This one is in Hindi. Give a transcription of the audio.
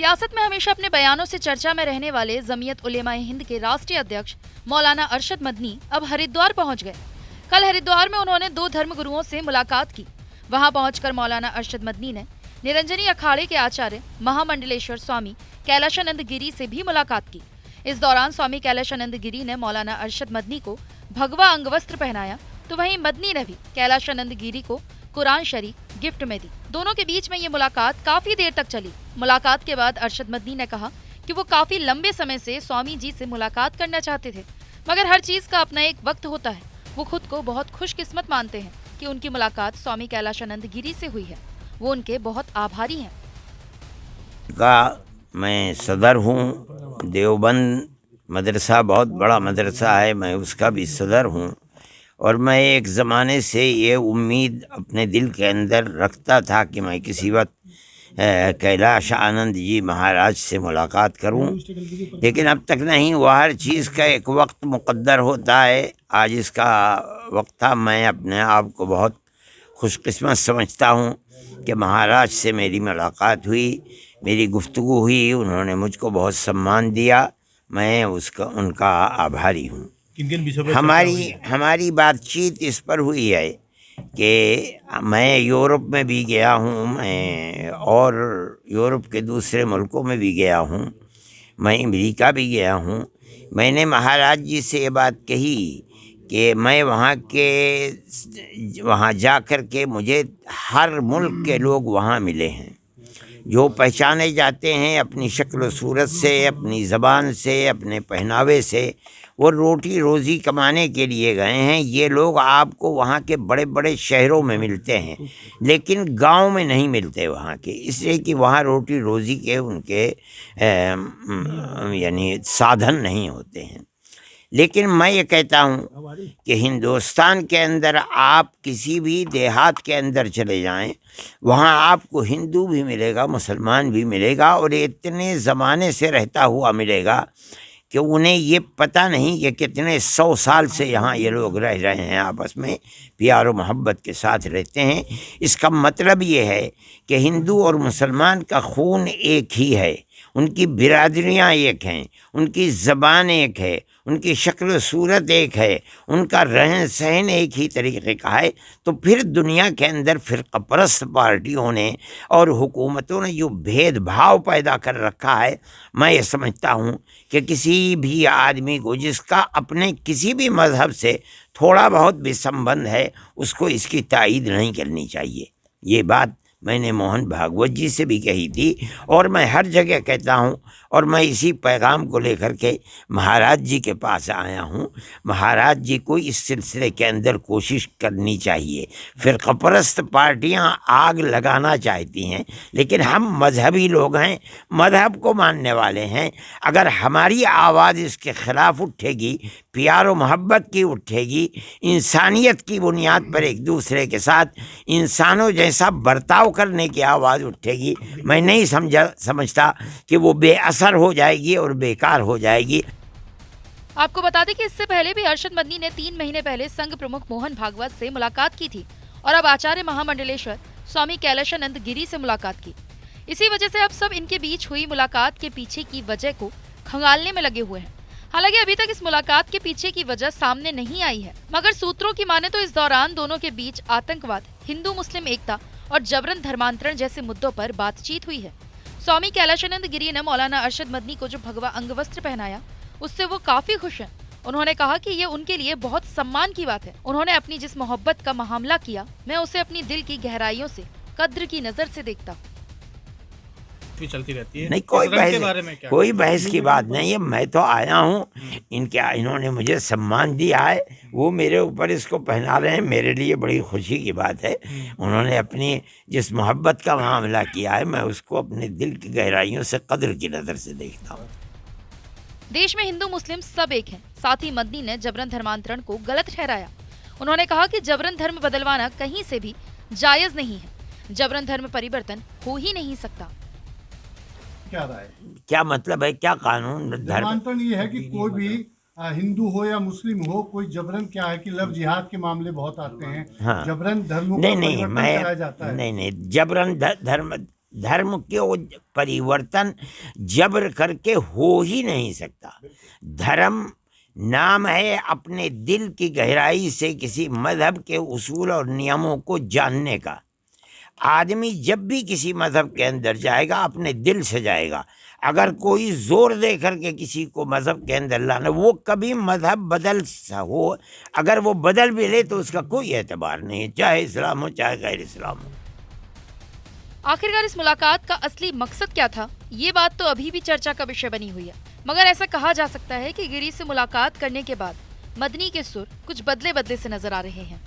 सियासत में हमेशा अपने बयानों से चर्चा में रहने वाले जमीयत उलेमा हिंद के राष्ट्रीय अध्यक्ष मौलाना अरशद मदनी अब हरिद्वार पहुंच गए। कल हरिद्वार में उन्होंने 2 धर्मगुरुओं से मुलाकात की। वहां पहुंचकर मौलाना अरशद मदनी ने निरंजनी अखाड़े के आचार्य महामंडलेश्वर स्वामी कैलाशानंद गिरी से भी मुलाकात की। इस दौरान स्वामी कैलाशानंद गिरी ने मौलाना अरशद मदनी को भगवा अंगवस्त्र पहनाया, तो वहीं मदनी ने भी कैलाशानंद गिरी को कुरान शरीफ गिफ्ट में दी। दोनों के बीच में ये मुलाकात काफी देर तक चली। मुलाकात के बाद अरशद मदनी ने कहा कि वो काफी लंबे समय से स्वामी जी से मुलाकात करना चाहते थे, मगर हर चीज का अपना एक वक्त होता है। वो खुद को बहुत खुशकिस्मत मानते हैं कि उनकी मुलाकात स्वामी कैलाशानंद गिरी से हुई है। वो उनके बहुत आभारी हैं। मैं सदर हूँ। देवबंद मदरसा बहुत बड़ा मदरसा है, मैं उसका भी सदर हूँ। और मैं एक ज़माने से ये उम्मीद अपने दिल के अंदर रखता था कि मैं किसी वक्त कैलाश आनंद जी महाराज से मुलाकात करूं, लेकिन अब तक नहीं हुआ। हर चीज़ का एक वक्त मुक़द्दर होता है। आज इसका वक्त था। मैं अपने आप को बहुत खुशकिस्मत समझता हूं कि महाराज से मेरी मुलाकात हुई, मेरी गुफ्तगू हुई। उन्होंने मुझको बहुत सम्मान दिया। मैं उनका आभारी हूँ। हमारी बातचीत इस पर हुई है कि मैं यूरोप में भी गया हूँ, मैं और यूरोप के दूसरे मुल्कों में भी गया हूँ, मैं अमेरिका भी गया हूँ। मैंने महाराज जी से ये बात कही कि मैं वहाँ जा कर के मुझे हर मुल्क के लोग वहाँ मिले हैं जो पहचाने जाते हैं अपनी शक्ल सूरत से, अपनी ज़बान से, अपने पहनावे से। वो रोटी रोज़ी कमाने के लिए गए हैं। ये लोग आपको वहाँ के बड़े बड़े शहरों में मिलते हैं, लेकिन गांव में नहीं मिलते वहाँ के, इसलिए कि वहाँ रोटी रोज़ी के उनके यानी साधन नहीं होते हैं। लेकिन मैं ये कहता हूँ कि हिंदुस्तान के अंदर आप किसी भी देहात के अंदर चले जाएं, वहाँ आपको हिंदू भी मिलेगा, मुसलमान भी मिलेगा, और इतने ज़माने से रहता हुआ मिलेगा कि उन्हें ये पता नहीं कि कितने 100 साल से यहाँ ये लोग रह रहे हैं, आपस में प्यार और मोहब्बत के साथ रहते हैं। इसका मतलब ये है कि हिंदू और मुसलमान का खून एक ही है, उनकी बिरादरियाँ एक हैं, उनकी ज़बान एक है, उनकी शक्ल सूरत एक है, उनका रहन सहन एक ही तरीके का है। तो फिर दुनिया के अंदर फ़िरक़ापरस्त पार्टियों ने और हुकूमतों ने जो भेदभाव पैदा कर रखा है, मैं ये समझता हूँ कि किसी भी आदमी को जिसका अपने किसी भी मज़हब से थोड़ा बहुत भी संबंध है, उसको इसकी तायीद नहीं करनी चाहिए। ये बात मैंने मोहन भागवत जी से भी कही थी और मैं हर जगह कहता हूँ, और मैं इसी पैगाम को लेकर के महाराज जी के पास आया हूँ। महाराज जी को इस सिलसिले के अंदर कोशिश करनी चाहिए। फ़िरक़ापरस्त पार्टियाँ आग लगाना चाहती हैं, लेकिन हम मजहबी लोग हैं, मजहब को मानने वाले हैं। अगर हमारी आवाज़ इसके ख़िलाफ़ उठेगी, प्यार और मोहब्बत की उठेगी, इंसानियत की बुनियाद पर एक दूसरे के साथ इंसानों जैसा बर्ताव करने की आवाज़ उठेगी, मैं नहीं समझता कि वो बेअसर हो जाएगी और बेकार हो जाएगी। आपको बता दें कि इससे पहले भी अरशद मदनी ने 3 महीने पहले संघ प्रमुख मोहन भागवत से मुलाकात की थी और अब आचार्य महामंडलेश्वर स्वामी कैलाशानंद गिरी से मुलाकात की। इसी वजह से अब सब इनके बीच हुई मुलाकात के पीछे की वजह को खंगालने में लगे हुए हैं। हालांकि अभी तक इस मुलाकात के पीछे की वजह सामने नहीं आई है, मगर सूत्रों की माने तो इस दौरान दोनों के बीच आतंकवाद, हिंदू मुस्लिम एकता और जबरन धर्मांतरण जैसे मुद्दों पर बातचीत हुई है। स्वामी कैलाशानंद गिरी ने मौलाना अरशद मदनी को जो भगवा अंगवस्त्र पहनाया, उससे वो काफी खुश हैं। उन्होंने कहा कि ये उनके लिए बहुत सम्मान की बात है। उन्होंने अपनी जिस मोहब्बत का मामला किया, मैं उसे अपनी दिल की गहराइयों से कद्र की नजर से देखता हूँ। चलती रहती है। नहीं, कोई बहस की बात नहीं है। मैं तो आया हूँ, इन्होंने मुझे सम्मान दिया है, वो मेरे ऊपर इसको पहना रहे हैं, मेरे लिए बड़ी खुशी की बात है। उन्होंने अपनी जिस मोहब्बत का मामला किया है, मैं उसको अपने दिल की गहराइयों से कद्र की नज़र से देखता हूँ। देश में हिंदू मुस्लिम सब एक हैं। साथ ही मदनी ने जबरन धर्मांतरण को गलत ठहराया। उन्होंने कहा कि जबरन धर्म बदलवाना कहीं से भी जायज नहीं है। जबरन धर्म परिवर्तन हो ही नहीं सकता। क्या राय, क्या मतलब है, क्या कानून? धर्मांतरण ये है कि कोई भी हिंदू हो या मुस्लिम हो, कोई जबरन क्या है कि लव जिहाद के मामले बहुत आते हैं। हाँ। जबरन धर्म नहीं, जबरन धर्म धर्म के परिवर्तन जबर करके हो ही नहीं सकता। धर्म नाम है अपने दिल की गहराई से किसी मजहब के उसूल और नियमों को जानने का। आदमी जब भी किसी मजहब के अंदर जाएगा अपने दिल से जाएगा। अगर कोई जोर दे करके किसी को मजहब के अंदर लाना, वो कभी मजहब बदल हो, अगर वो बदल भी ले तो उसका कोई एतबार नहीं है, चाहे इस्लाम हो चाहे गैर इस्लाम हो। आखिरकार इस मुलाकात का असली मकसद क्या था, ये बात तो अभी भी चर्चा का विषय बनी हुई है। मगर ऐसा कहा जा सकता है कि गिरी से मुलाकात करने के बाद मदनी के सुर कुछ बदले बदले से नजर आ रहे हैं।